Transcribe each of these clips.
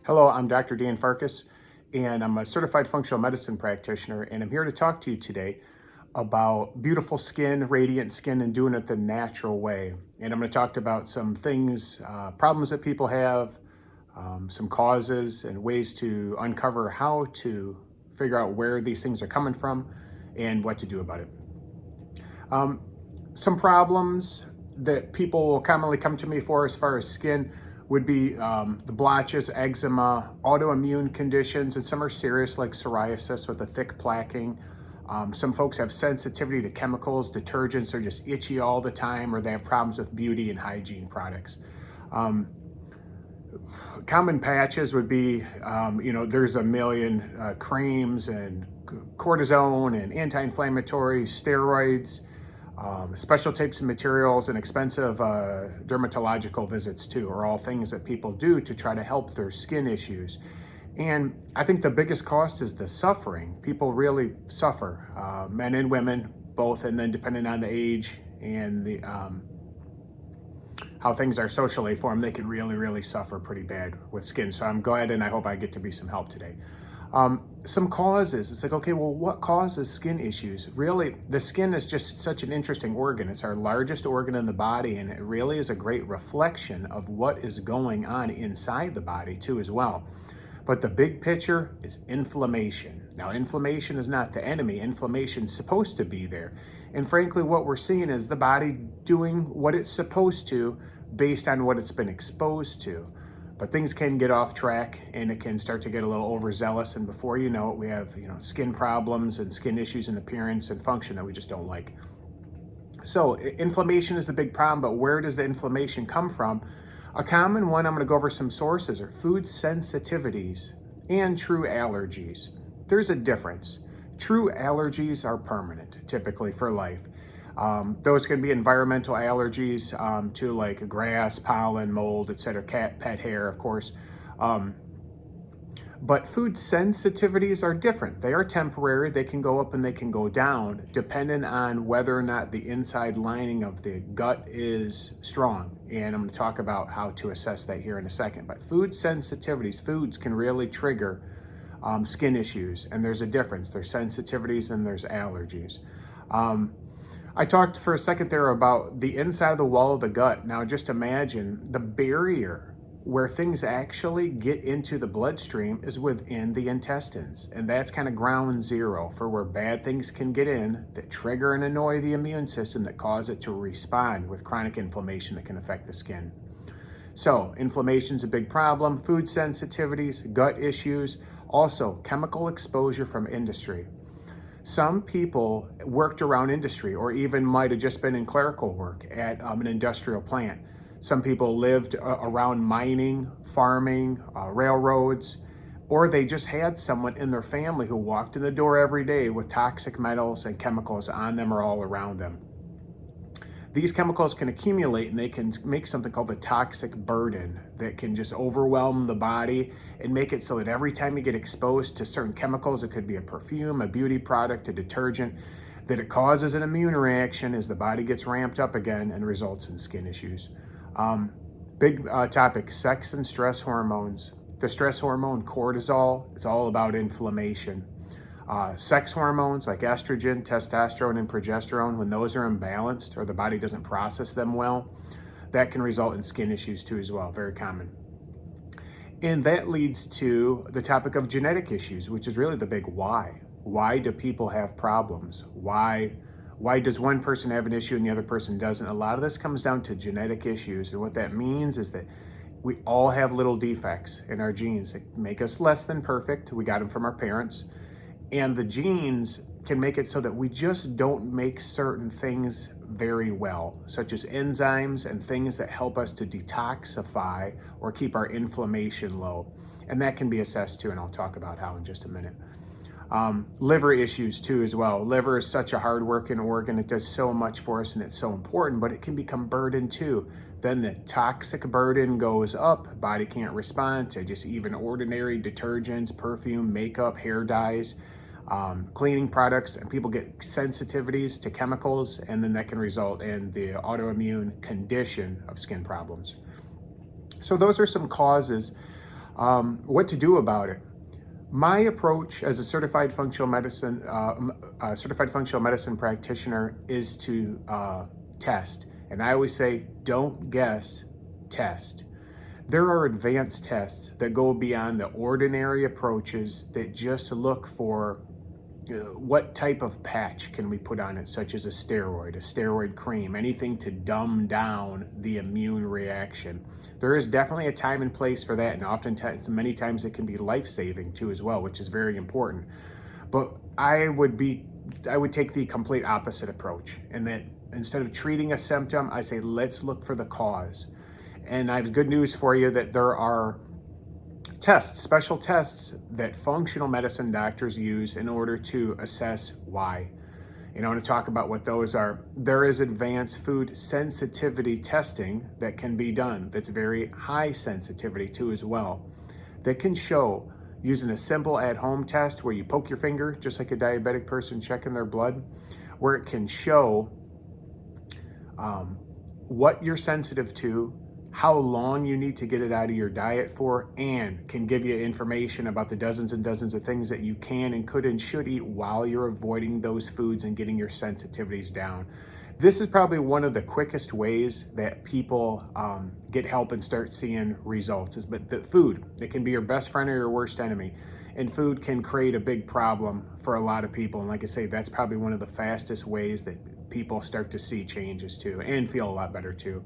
Hello, I'm Dr. Dan Farkas, and I'm a certified functional medicine practitioner, and I'm here to talk to you today about beautiful skin, radiant skin, and doing it the natural way. And I'm going to talk about some things, problems that people have, some causes, and ways to uncover how to figure out where these things are coming from and what to do about it. Some problems that people will commonly come to me for as far as skin would be the blotches, eczema, autoimmune conditions, and some are serious like psoriasis with a thick plaquing. Some folks have sensitivity to chemicals, detergents, they're just itchy all the time, or they have problems with beauty and hygiene products. Common patches would be, there's a million creams and cortisone and anti-inflammatories, steroids, special types of materials, and expensive dermatological visits too, are all things that people do to try to help their skin issues. And I think the biggest cost is the suffering. People really suffer, men and women both, and then depending on the age and the how things are socially for them, they can really suffer pretty bad with skin. So I'm glad, and I hope I get to be some help today. Some causes, it's like, okay, well, what causes skin issues? Really, the skin is just such an interesting organ. It's our largest organ in the body, and it really is a great reflection of what is going on inside the body too as well. But the big picture is inflammation. Now, inflammation is not the enemy. Inflammation's supposed to be there. And frankly, what we're seeing is the body doing what it's supposed to based on what it's been exposed to. But things can get off track, and it can start to get a little overzealous, and before you know it, we have skin problems and skin issues in appearance and function that we just don't like. So inflammation is the big problem, but where does the inflammation come from? A common one, I'm going to go over some sources, are food sensitivities and true allergies. There's a difference. True allergies are permanent, typically for life. Those can be environmental allergies to like grass, pollen, mold, etc., cat, pet hair, of course. But food sensitivities are different. They are temporary. They can go up and they can go down depending on whether or not the inside lining of the gut is strong. And I'm going to talk about how to assess that here in a second. But food sensitivities, foods can really trigger skin issues. And there's a difference. There's sensitivities and there's allergies. I talked for a second there about the inside of the wall of the gut. Now just imagine the barrier where things actually get into the bloodstream is within the intestines. And that's kind of ground zero for where bad things can get in that trigger and annoy the immune system that cause it to respond with chronic inflammation that can affect the skin. So inflammation is a big problem, food sensitivities, gut issues, also chemical exposure from industry. Some people worked around industry or even might have just been in clerical work at an industrial plant. Some people lived around mining, farming, railroads, or they just had someone in their family who walked in the door every day with toxic metals and chemicals on them or all around them. These chemicals can accumulate and they can make something called the toxic burden that can just overwhelm the body and make it so that every time you get exposed to certain chemicals, it could be a perfume, a beauty product, a detergent, that it causes an immune reaction as the body gets ramped up again and results in skin issues. Big topic, sex and stress hormones. The stress hormone cortisol, it's all about inflammation. Sex hormones like estrogen, testosterone, and progesterone, when those are imbalanced or the body doesn't process them well, that can result in skin issues too as well, very common. And that leads to the topic of genetic issues, which is really the big why. Why do people have problems? Why does one person have an issue and the other person doesn't? A lot of this comes down to genetic issues, and what that means is that we all have little defects in our genes that make us less than perfect. We got them from our parents. And the genes can make it so that we just don't make certain things very well, such as enzymes and things that help us to detoxify or keep our inflammation low. And that can be assessed too, and I'll talk about how in just a minute. Liver issues too as well. Liver is such a hard-working organ. It does so much for us and it's so important, but it can become burden too. Then the toxic burden goes up. Body can't respond to just even ordinary detergents, perfume, makeup, hair dyes. Cleaning products, and people get sensitivities to chemicals, and then that can result in the autoimmune condition of skin problems. So those are some causes What to do about it? My approach as a certified functional medicine practitioner is to test. And I always say, don't guess, test. There are advanced tests that go beyond the ordinary approaches that just look for what type of patch can we put on it, such as a steroid cream, anything to dumb down the immune reaction. There is definitely a time and place for that, and oftentimes, many times it can be life-saving too as well, which is very important. But I would take the complete opposite approach, and that instead of treating a symptom, I say, let's look for the cause. And I have good news for you that there are tests, special tests that functional medicine doctors use in order to assess why. And I want to talk about what those are. There is advanced food sensitivity testing that can be done that's very high sensitivity too as well, that can show using a simple at-home test where you poke your finger, just like a diabetic person checking their blood, where it can show what you're sensitive to, how long you need to get it out of your diet for, and can give you information about the dozens and dozens of things that you can and could and should eat while you're avoiding those foods and getting your sensitivities down. This is probably one of the quickest ways that people get help and start seeing results. But the food, it can be your best friend or your worst enemy. And food can create a big problem for a lot of people. And like I say, that's probably one of the fastest ways that people start to see changes too and feel a lot better too.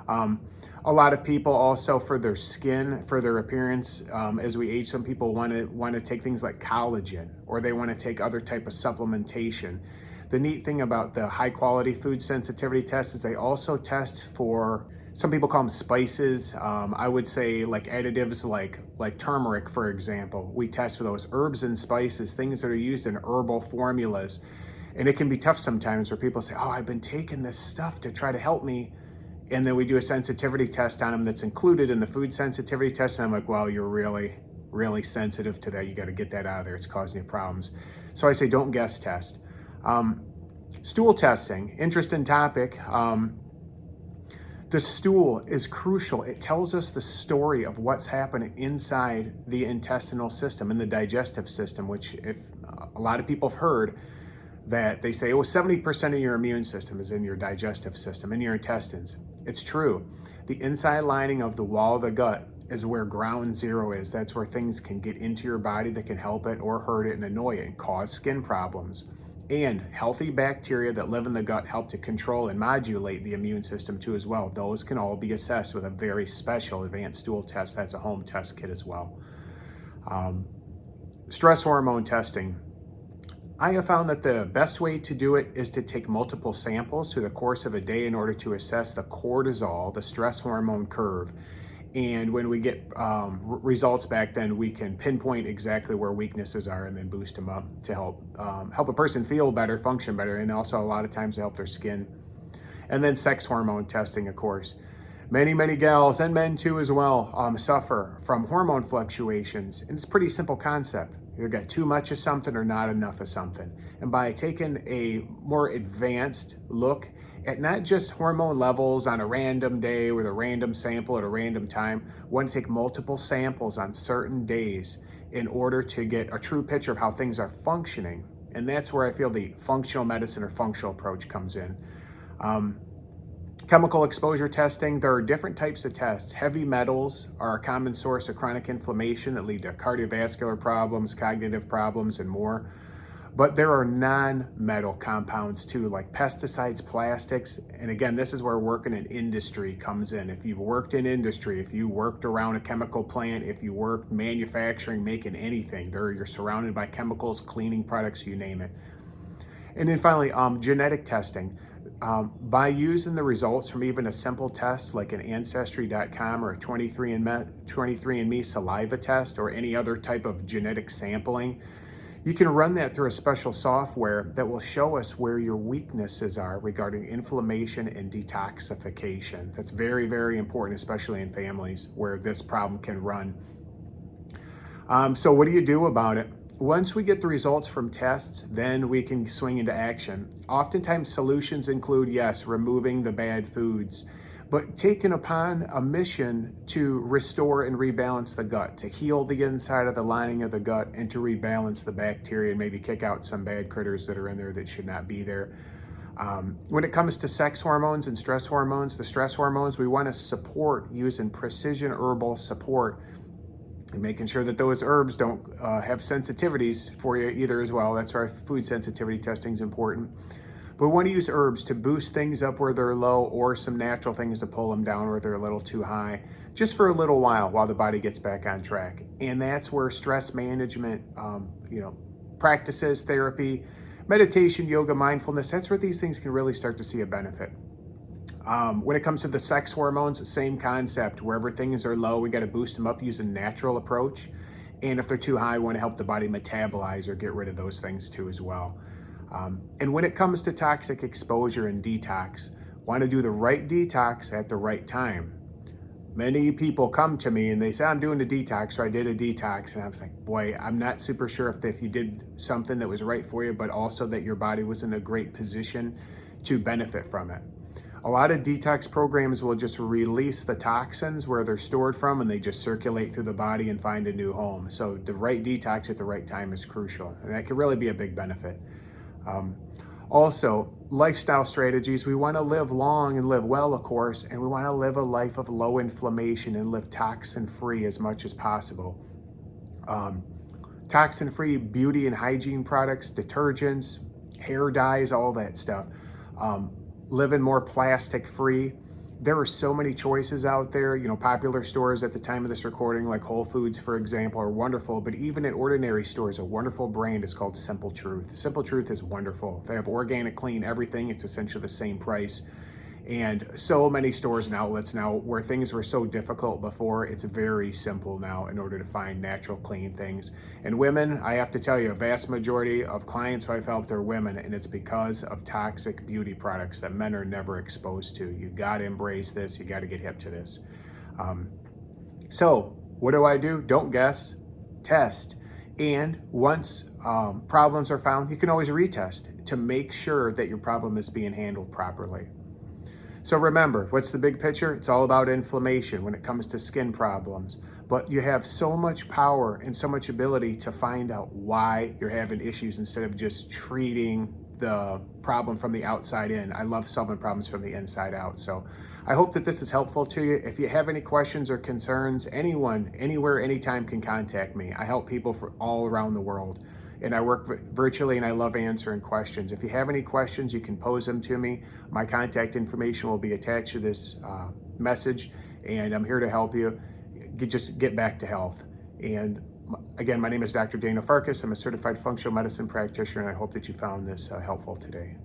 A lot of people also, for their skin, for their appearance, as we age, some people want to take things like collagen, or they want to take other type of supplementation. The neat thing about the high quality food sensitivity tests is they also test for, some people call them spices. I would say like additives like turmeric, for example. We test for those herbs and spices, things that are used in herbal formulas. And it can be tough sometimes where people say, oh, I've been taking this stuff to try to help me. And then we do a sensitivity test on them that's included in the food sensitivity test. And I'm like, well, you're really, really sensitive to that. You got to get that out of there. It's causing you problems. So I say, don't guess test. Stool testing, interesting topic. The stool is crucial. It tells us the story of what's happening inside the intestinal system and the digestive system, which if a lot of people have heard that they say, oh, 70% of your immune system is in your digestive system, in your intestines. It's true. The inside lining of the wall of the gut is where ground zero is. That's where things can get into your body that can help it or hurt it and annoy it and cause skin problems. And healthy bacteria that live in the gut help to control and modulate the immune system too as well. Those can all be assessed with a very special advanced stool test. That's a home test kit as well. Stress hormone testing. I have found that the best way to do it is to take multiple samples through the course of a day in order to assess the cortisol, the stress hormone curve. And when we get results back, then we can pinpoint exactly where weaknesses are and then boost them up to help a person feel better, function better, and also a lot of times to help their skin. And then sex hormone testing, of course. Many gals and men too as well suffer from hormone fluctuations. And it's a pretty simple concept. You got too much of something or not enough of something. And by taking a more advanced look at not just hormone levels on a random day with a random sample at a random time, we want to take multiple samples on certain days in order to get a true picture of how things are functioning. And that's where I feel the functional medicine or functional approach comes in. Chemical exposure testing, there are different types of tests. Heavy metals are a common source of chronic inflammation that lead to cardiovascular problems, cognitive problems, and more. But there are non-metal compounds too, like pesticides, plastics. And again, this is where working in industry comes in. If you've worked in industry, if you worked around a chemical plant, if you worked manufacturing, making anything, you're surrounded by chemicals, cleaning products, you name it. And then finally, genetic testing. By using the results from even a simple test like an Ancestry.com or a 23andMe saliva test or any other type of genetic sampling, you can run that through a special software that will show us where your weaknesses are regarding inflammation and detoxification. That's very, very important, especially in families where this problem can run. So what do you do about it? Once we get the results from tests, then we can swing into action. Oftentimes solutions include, yes, removing the bad foods, but taken upon a mission to restore and rebalance the gut, to heal the inside of the lining of the gut and to rebalance the bacteria and maybe kick out some bad critters that are in there that should not be there. When it comes to sex hormones and stress hormones, the stress hormones, we want to support using precision herbal support and making sure that those herbs don't have sensitivities for you either as well. That's why food sensitivity testing is important. But we want to use herbs to boost things up where they're low, or some natural things to pull them down where they're a little too high, just for a little while the body gets back on track. And that's where stress management, practices, therapy, meditation, yoga, mindfulness, that's where these things can really start to see a benefit. When it comes to the sex hormones, same concept. Wherever things are low, we got to boost them up using a natural approach. And if they're too high, we want to help the body metabolize or get rid of those things too as well. And when it comes to toxic exposure and detox, want to do the right detox at the right time. Many people come to me and they say, I'm doing a detox, so I did a detox. And I was like, boy, I'm not super sure if you did something that was right for you, but also that your body was in a great position to benefit from it. A lot of detox programs will just release the toxins where they're stored from, and they just circulate through the body and find a new home. So the right detox at the right time is crucial, and that could really be a big benefit. Also, lifestyle strategies. We want to live long and live well, of course, and we want to live a life of low inflammation and live toxin-free as much as possible. Toxin-free beauty and hygiene products, detergents, hair dyes, all that stuff. Living more plastic-free. There are so many choices out there. Popular stores at the time of this recording, like Whole Foods, for example, are wonderful. But even at ordinary stores, a wonderful brand is called Simple Truth. Simple Truth is wonderful. They have organic, clean, everything. It's essentially the same price. And so many stores and outlets now, where things were so difficult before, it's very simple now in order to find natural, clean things. And women, I have to tell you, a vast majority of clients who I've helped are women, and it's because of toxic beauty products that men are never exposed to. You got to embrace this. You got to get hip to this. So what do? Don't guess, test. And once problems are found, you can always retest to make sure that your problem is being handled properly. So remember, what's the big picture? It's all about inflammation when it comes to skin problems. But you have so much power and so much ability to find out why you're having issues instead of just treating the problem from the outside in. I love solving problems from the inside out. So I hope that this is helpful to you. If you have any questions or concerns, anyone, anywhere, anytime can contact me. I help people from all around the world. And I work virtually, and I love answering questions. If you have any questions, you can pose them to me. My contact information will be attached to this message, and I'm here to help you just get back to health. And again, my name is Dr. Dana Farkas. I'm a certified functional medicine practitioner, and I hope that you found this helpful today.